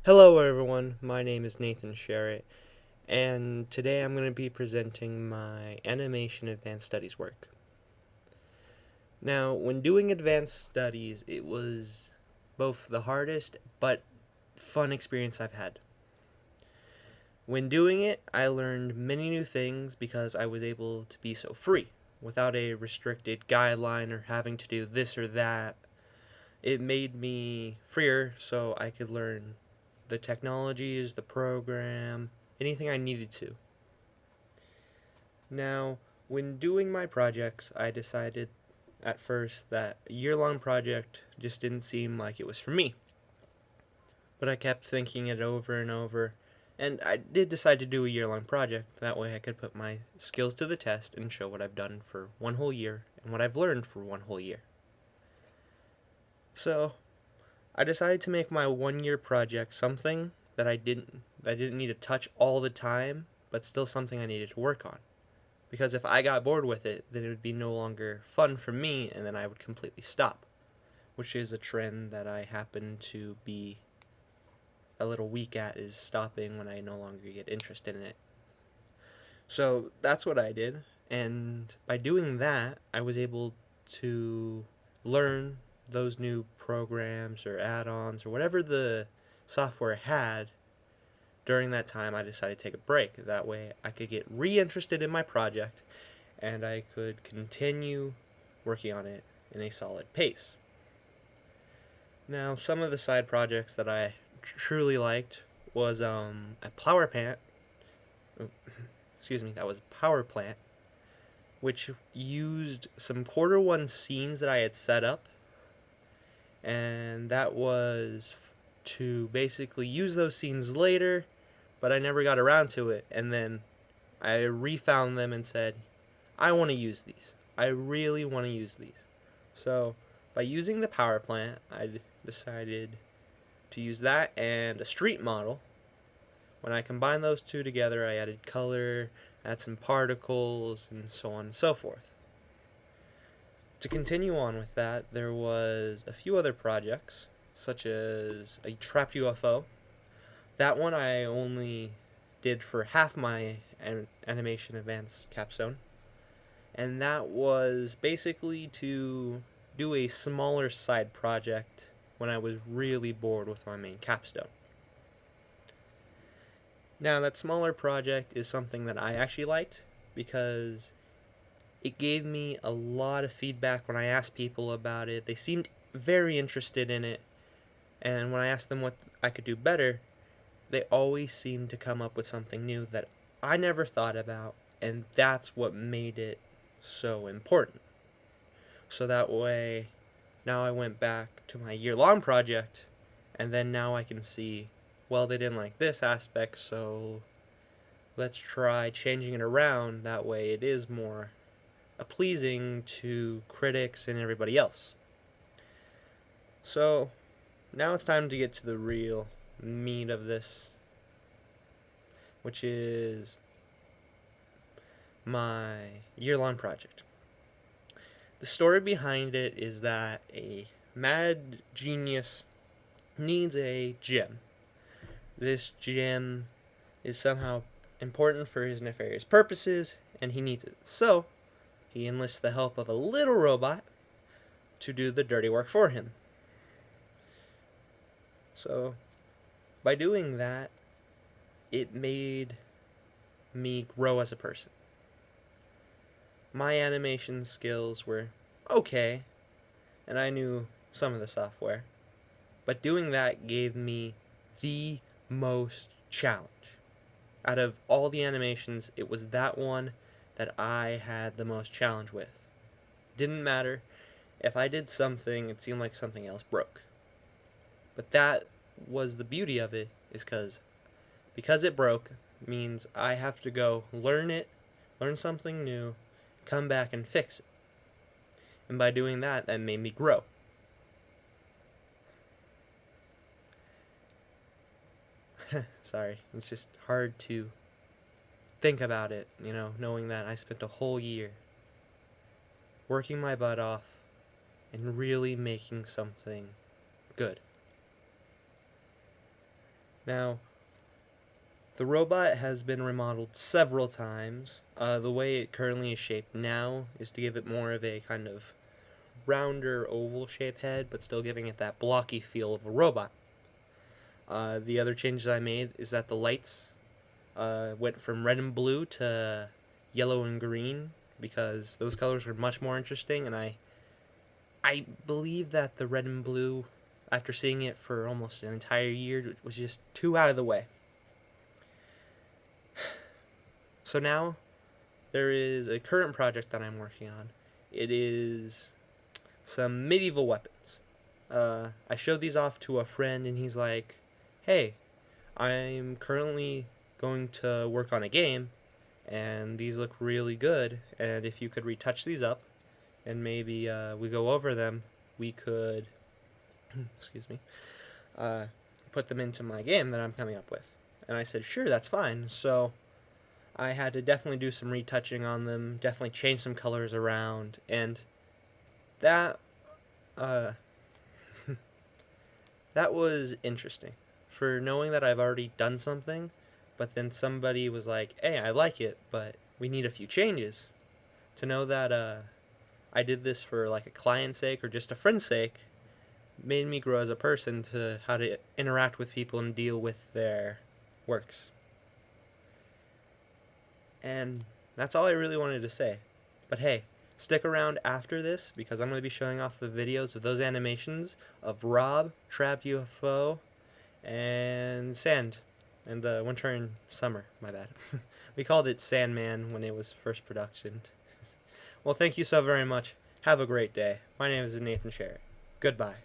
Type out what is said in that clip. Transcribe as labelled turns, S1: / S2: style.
S1: Hello everyone, my name is Nathan Sherritt, and today I'm going to be presenting my Animation Advanced Studies work. Now, when doing advanced studies, it was both the hardest but fun experience I've had. When doing it, I learned many new things because I was able to be so free, without a restricted guideline or having to do this or that. It made me freer so I could learn the technologies, the program, anything I needed to. Now, when doing my projects, I decided at first that a year-long project just didn't seem like it was for me. But I kept thinking it over and over, and I did decide to do a year-long project. That way I could put my skills to the test and show what I've done for one whole year and what I've learned for one whole year. So, I decided to make my one-year project something that I didn't need to touch all the time, but still something I needed to work on. Because if I got bored with it, then it would be no longer fun for me, and then I would completely stop, which is a trend that I happen to be a little weak at, is stopping when I no longer get interested in it. So that's what I did, and by doing that, I was able to learn those new programs or add-ons or whatever the software had. During that time, I decided to take a break. That way I could get re-interested in my project and I could continue working on it in a solid pace. Now, some of the side projects that I truly liked was a power plant. Excuse me, that was power plant, which used some Q1 scenes that I had set up, and that was to basically use those scenes later, but I never got around to it, and then I refound them and said, I want to use these. I really want to use these. So, by using the power plant, I decided to use that and a street model. When I combined those two together, I added color, added some particles, and so on and so forth. To continue on with that, there was a few other projects, such as a trapped UFO. That one I only did for half my Animation Advanced capstone, and that was basically to do a smaller side project when I was really bored with my main capstone. Now, that smaller project is something that I actually liked because it gave me a lot of feedback when I asked people about it. They seemed very interested in it, and when I asked them what I could do better, they always seemed to come up with something new that I never thought about, and that's what made it so important. So that way, now I went back to my year-long project, and then now I can see, well, they didn't like this aspect, so let's try changing it around. That way it is more pleasing to critics and everybody else. So now it's time to get to the real meat of this, which is my year-long project. The story behind it is that a mad genius needs a gem. This gem is somehow important for his nefarious purposes, and he needs it. So, he enlists the help of a little robot to do the dirty work for him. So, by doing that, it made me grow as a person. My animation skills were okay, and I knew some of the software, but doing that gave me the most challenge. Out of all the animations, it was that one that I had the most challenge with. Didn't matter. If I did something, it seemed like something else broke. But that was the beauty of it, is because it broke means I have to go learn it, learn something new, come back and fix it. And by doing that, that made me grow. Sorry, it's just hard to think about it, knowing that I spent a whole year working my butt off and really making something good. Now, the robot has been remodeled several times. The way it currently is shaped now is to give it more of a kind of rounder oval shaped head, but still giving it that blocky feel of a robot. The other changes I made is that the lights went from red and blue to yellow and green, because those colors were much more interesting, and I believe that the red and blue, after seeing it for almost an entire year, was just too out of the way. So now there is a current project that I'm working on. It is some medieval weapons. I showed these off to a friend, and he's like, hey, I'm currently going to work on a game, and these look really good, and if you could retouch these up, and maybe we go over them, we could, excuse me, put them into my game that I'm coming up with. And I said, sure, that's fine. So I had to definitely do some retouching on them, definitely change some colors around, and that that was interesting, for knowing that I've already done something, but then somebody was like, hey, I like it, but we need a few changes. To know that I did this for like a client's sake or just a friend's sake made me grow as a person to how to interact with people and deal with their works. And that's all I really wanted to say. But hey, stick around after this, because I'm going to be showing off the videos of those animations of Rob, Trapped UFO, and Sand. And Winter and Summer, my bad. We called it Sandman when it was first production. Well, thank you so very much. Have a great day. My name is Nathan Sherritt. Goodbye.